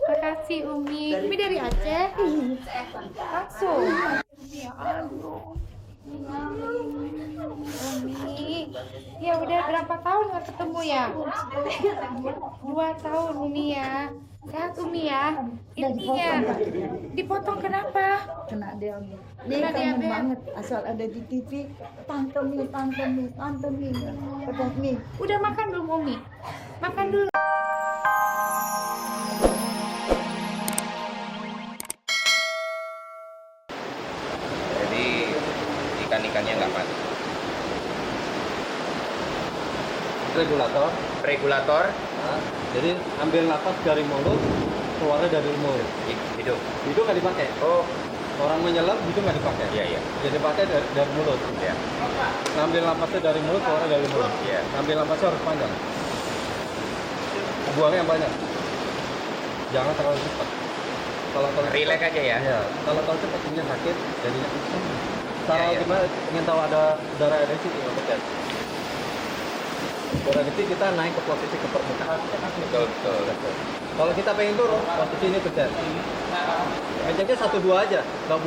Makasih Umi. Umi dari Aceh? Langsung. Ya aduh. Umi, ya udah berapa tahun nggak ketemu ya? 2 tahun Umi ya. Sehat Umi ya. Intinya dipotong kenapa? Kena diabetes. Kena Dia kangen diabetes. banget asal ada di TV. Tante Mi. Pedas mie. Udah makan belum Umi? Makan dulu. Jadi ikan-ikannya nggak mati. Regulator Jadi ambil napas dari mulut, keluarnya dari mulut. hidup. Itu nggak dipakai. Oh, Orang menyelam itu nggak dipakai. iya. Jadi pakai dari mulut. Ya. Ngambil napasnya dari mulut, keluarnya dari mulut. Iya. Ngambil napasnya harus panjang. Buangnya yang banyak. Jangan terlalu cepat. Kalau Relax aja ya. Iya. Kalau terlalu cepat punya sakit, jadinya pingsan. Cara Iya. gimana ingin tahu ada darah ereksi tinggal pencet. Darah ereksi kita naik ke posisi ke permukaan. Betul. Kalau kita pengen turun, posisi ini pencet. Pencetnya 1-2 aja, nggak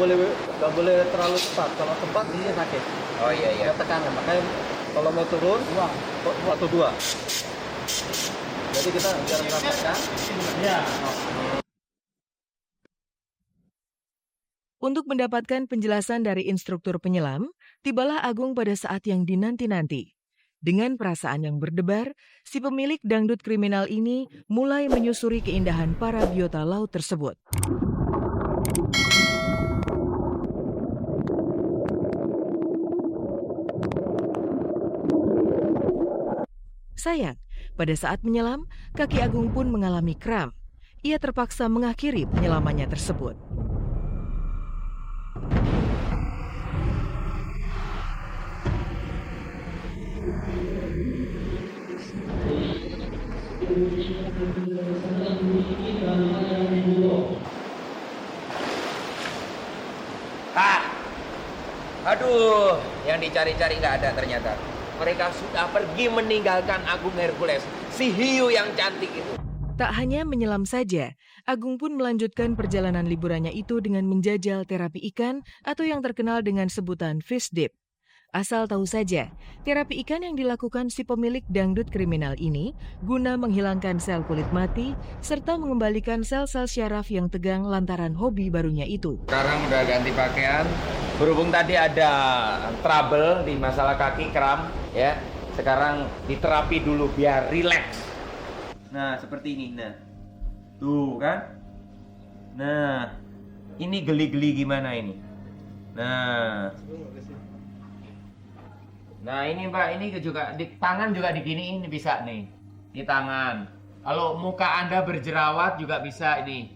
boleh terlalu cepat. Kalau cepat ini sakit. Oh iya. Nggak tekanan. Makanya kalau mau turun, 1-2. Jadi kita biar merasakan. Untuk mendapatkan penjelasan dari instruktur penyelam, tibalah Agung pada saat yang dinanti-nanti. Dengan perasaan yang berdebar, si pemilik dangdut kriminal ini mulai menyusuri keindahan para biota laut tersebut. Sayang, pada saat menyelam, kaki Agung pun mengalami kram. Ia terpaksa mengakhiri penyelamannya tersebut. Aduh, yang dicari-cari nggak ada ternyata. Mereka sudah pergi meninggalkan Agung Hercules, si hiu yang cantik itu. Tak hanya menyelam saja, Agung pun melanjutkan perjalanan liburannya itu dengan menjajal terapi ikan atau yang terkenal dengan sebutan fish dip. Asal tahu saja, terapi ikan yang dilakukan si pemilik dangdut kriminal ini guna menghilangkan sel kulit mati serta mengembalikan sel-sel syaraf yang tegang lantaran hobi barunya itu. Sekarang udah ganti pakaian. Berhubung tadi ada trouble di masalah kaki kram, ya. Sekarang diterapi dulu biar rileks. Nah, seperti ini. Nah, tuh kan. Nah, ini geli-geli gimana ini? Nah ini Mbak, ini juga di tangan juga diginiin bisa nih. Di tangan. Kalau muka Anda berjerawat juga bisa ini.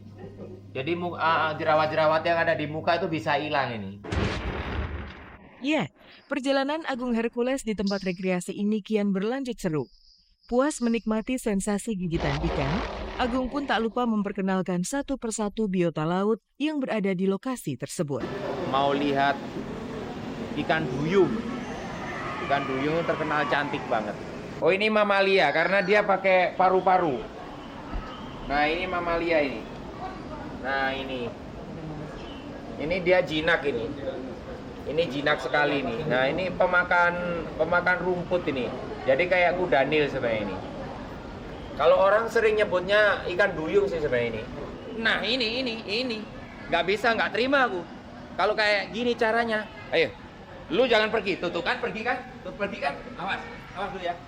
Jadi jerawat-jerawat yang ada di muka itu bisa hilang ini. Ya, perjalanan Agung Hercules di tempat rekreasi ini kian berlanjut seru. Puas menikmati sensasi gigitan ikan, Agung pun tak lupa memperkenalkan satu persatu biota laut yang berada di lokasi tersebut. Mau lihat ikan duyung. Ikan duyung terkenal cantik banget. Oh ini mamalia karena dia pakai paru-paru. Nah ini mamalia ini. Nah ini. Ini dia jinak ini. Ini jinak sekali nih. Nah ini pemakan rumput ini. Jadi kayak kuda nil sebenarnya ini. Kalau orang sering nyebutnya ikan duyung sih sebenarnya ini. Nah ini. Nggak terima aku. Kalau kayak gini caranya. Ayo. Lu jangan pergi, tuh kan, pergi kan? Awas dulu ya.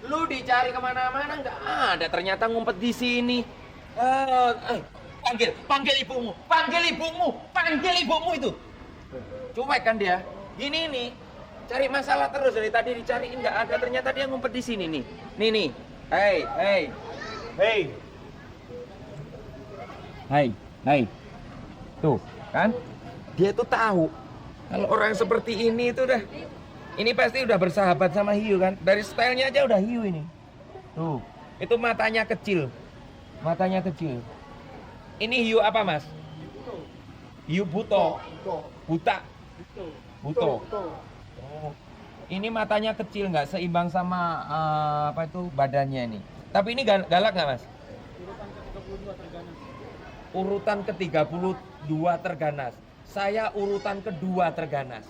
Lu dicari kemana-mana nggak ada, ternyata ngumpet di sini. Panggil ibumu itu. Cuek kan dia. Gini nih, cari masalah terus dari tadi dicariin nggak ada, ternyata dia ngumpet di sini nih. Nih. Hey. Tuh, kan? Dia tuh tahu. Kalau orang seperti ini itu ini pasti udah bersahabat sama hiu kan? Dari stylenya aja udah hiu ini. Tuh, itu matanya kecil. Ini hiu apa mas? Hiu buto. Buto. Oh. Ini matanya kecil nggak seimbang sama badannya ini. Tapi ini galak nggak mas? Urutan ke-32 terganas. Saya urutan kedua terganas.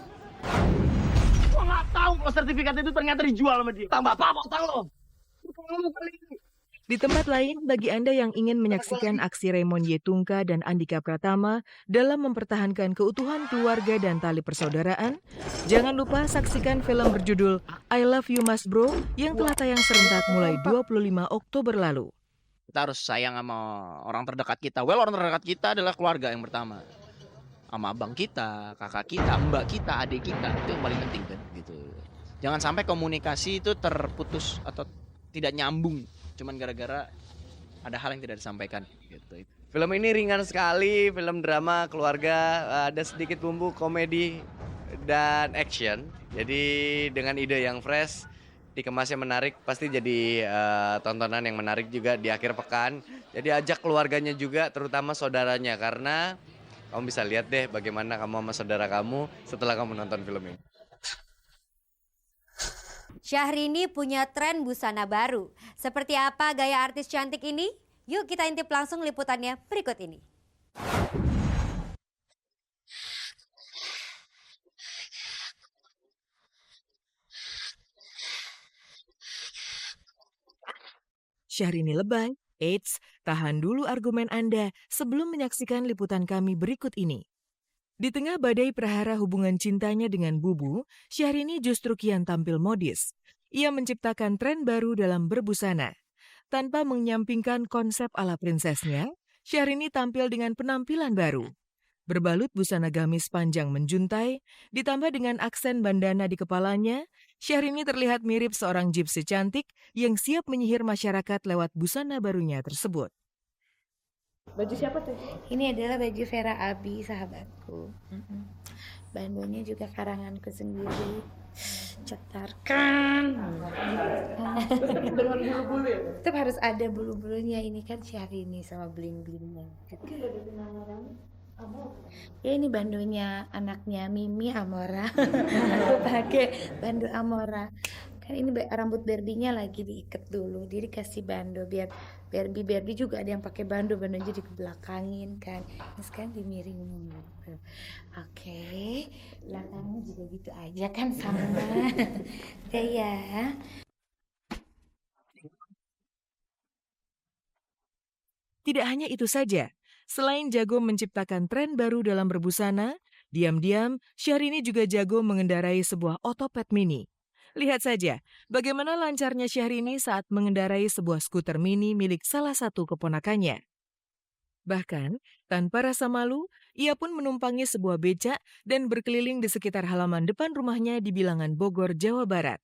Gua nggak tahu kalau sertifikat itu ternyata dijual sama dia. Tambah apa utang lo? Di tempat lain, bagi Anda yang ingin menyaksikan aksi Raymond Y. Tungka dan Andika Pratama dalam mempertahankan keutuhan keluarga dan tali persaudaraan, jangan lupa saksikan film berjudul I Love You Mas Bro yang telah tayang serentak mulai 25 Oktober lalu. Kita harus sayang sama orang terdekat kita. Well, orang terdekat kita adalah keluarga yang pertama. Sama abang kita, kakak kita, mbak kita, adik kita. Itu yang paling penting kan gitu. Jangan sampai komunikasi itu terputus atau tidak nyambung cuman gara-gara ada hal yang tidak disampaikan gitu. Film ini ringan sekali, film drama keluarga, ada sedikit bumbu komedi dan action. Jadi dengan ide yang fresh, dikemasnya menarik, pasti jadi tontonan yang menarik juga di akhir pekan. Jadi ajak keluarganya juga, terutama saudaranya, karena kamu bisa lihat deh bagaimana kamu sama saudara kamu setelah kamu nonton film ini. Syahrini punya tren busana baru. Seperti apa gaya artis cantik ini? Yuk kita intip langsung liputannya berikut ini. Syahrini lebay, eits, tahan dulu argumen Anda sebelum menyaksikan liputan kami berikut ini. Di tengah badai prahara hubungan cintanya dengan Bubu, Syahrini justru kian tampil modis. Ia menciptakan tren baru dalam berbusana. Tanpa menyampingkan konsep ala prinsesnya, Syahrini tampil dengan penampilan baru. Berbalut busana gamis panjang menjuntai, ditambah dengan aksen bandana di kepalanya, Syahrini terlihat mirip seorang gypsy cantik yang siap menyihir masyarakat lewat busana barunya tersebut. Baju siapa tuh? Ini adalah baju Vera Abi, sahabatku. Bandonya juga karanganku sendiri. Cetarkan. Dengan bulu-bulu ya? Tetap harus ada bulu-bulunya. Ini kan Syahrini sama bling-blingnya. Ya ini bandonya anaknya Mimi Amora. Aku pakai bando Amora. Kan ini rambut Berdinya lagi diikat dulu, jadi kasih bando biar Berdi juga ada yang pakai bando jadi dibelakangin kan. Ini sekarang dimiringin gitu. Oke, belakangnya juga gitu aja kan sama. Ya. Tidak hanya itu saja, selain jago menciptakan tren baru dalam berbusana, diam-diam Syahrini juga jago mengendarai sebuah otopet mini. Lihat saja bagaimana lancarnya Syahrini saat mengendarai sebuah skuter mini milik salah satu keponakannya. Bahkan, tanpa rasa malu, ia pun menumpangi sebuah becak dan berkeliling di sekitar halaman depan rumahnya di Bilangan, Bogor, Jawa Barat.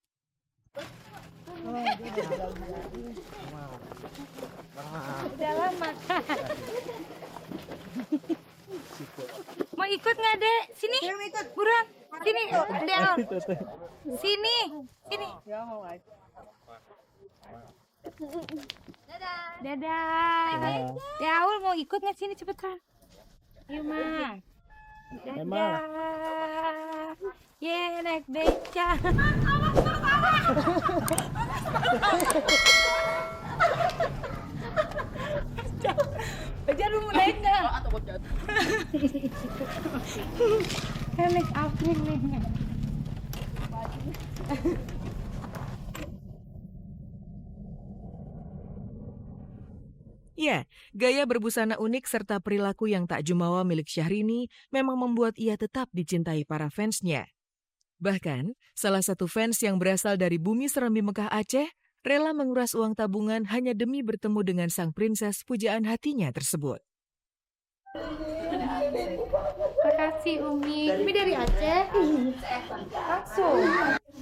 Udah lama. Mau ikut nggak, Dek? Sini. Buruan. Sini, Del. Sini. Dadah. Deul mau ikut nggak sini cepetan? Yuk, Ma. Dadah. Ye, naik beca. Beca lu mau naik nggak? Naik apa nih? Ya, gaya berbusana unik serta perilaku yang tak jumawa milik Syahrini memang membuat ia tetap dicintai para fansnya. Bahkan, salah satu fans yang berasal dari bumi serambi Mekah Aceh rela menguras uang tabungan hanya demi bertemu dengan sang princess pujaan hatinya tersebut. Makasih Umi. Umi dari Aceh? Langsung.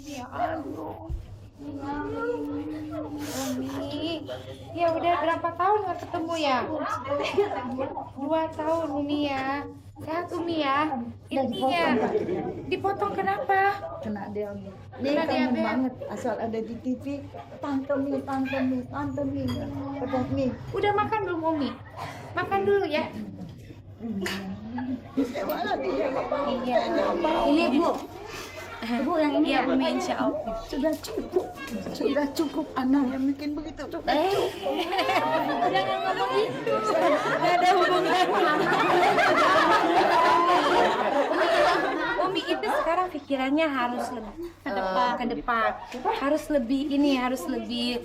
Ya aduh. Umi. Ya udah berapa tahun nggak ketemu ya? 2 tahun Umi ya. Sehat Umi ya. Intinya dipotong kenapa? Kena diabetes. Kena Dia kangen diabetes. banget asal ada di TV. Tante Mi. Udah makan belum Umi? Makan dulu ya. Iya. Ini Bu. Ibu yang ini ya, Umi, insya Allah. Sudah cukup anak yang bikin begitu. Sudah cukup. Jangan ngomong itu. Gak ada hubungan. Umi itu sekarang pikirannya harus lebih ke depan. Harus lebih ini, harus lebih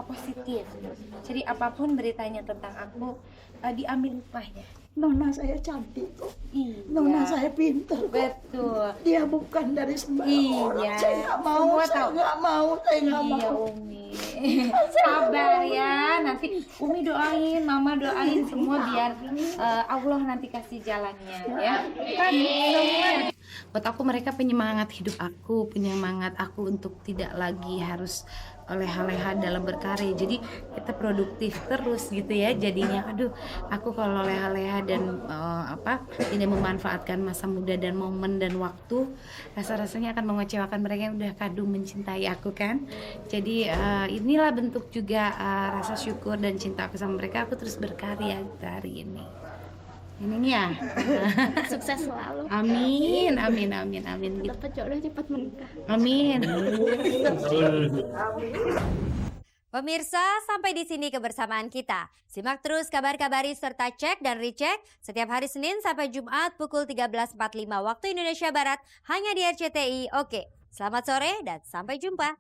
positif. Jadi apapun beritanya tentang aku diambil hikmahnya. Nona saya cantik kok. Iya. Nona saya pintar kok. Betul. Dia bukan dari sembarang Iya. orang. Saya nggak mau, Semua saya tahu. nggak mau, saya nggak Iya mau. Umi. Sabar ya. Nanti Umi doain, Mama doain semua biar Allah nanti kasih jalannya ya. Kan semua. Buat aku mereka penyemangat hidup aku, penyemangat aku untuk tidak lagi harus leha-leha dalam berkarya. Jadi kita produktif terus gitu ya. Jadinya aduh, aku kalau leha-leha dan tidak memanfaatkan masa muda dan momen dan waktu, rasa-rasanya akan mengecewakan mereka yang udah kadung mencintai aku kan. Jadi inilah bentuk juga rasa syukur dan cinta aku sama mereka. Aku terus berkarya hari ini. Ini ya. Sukses selalu. Amin, amin, amin, amin. Dapat jodoh cepat menikah. Amin. Pemirsa, sampai di sini kebersamaan kita. Simak terus kabar-kabari serta cek dan recheck setiap hari Senin sampai Jumat pukul 13.45 waktu Indonesia Barat hanya di RCTI. Oke, selamat sore dan sampai jumpa.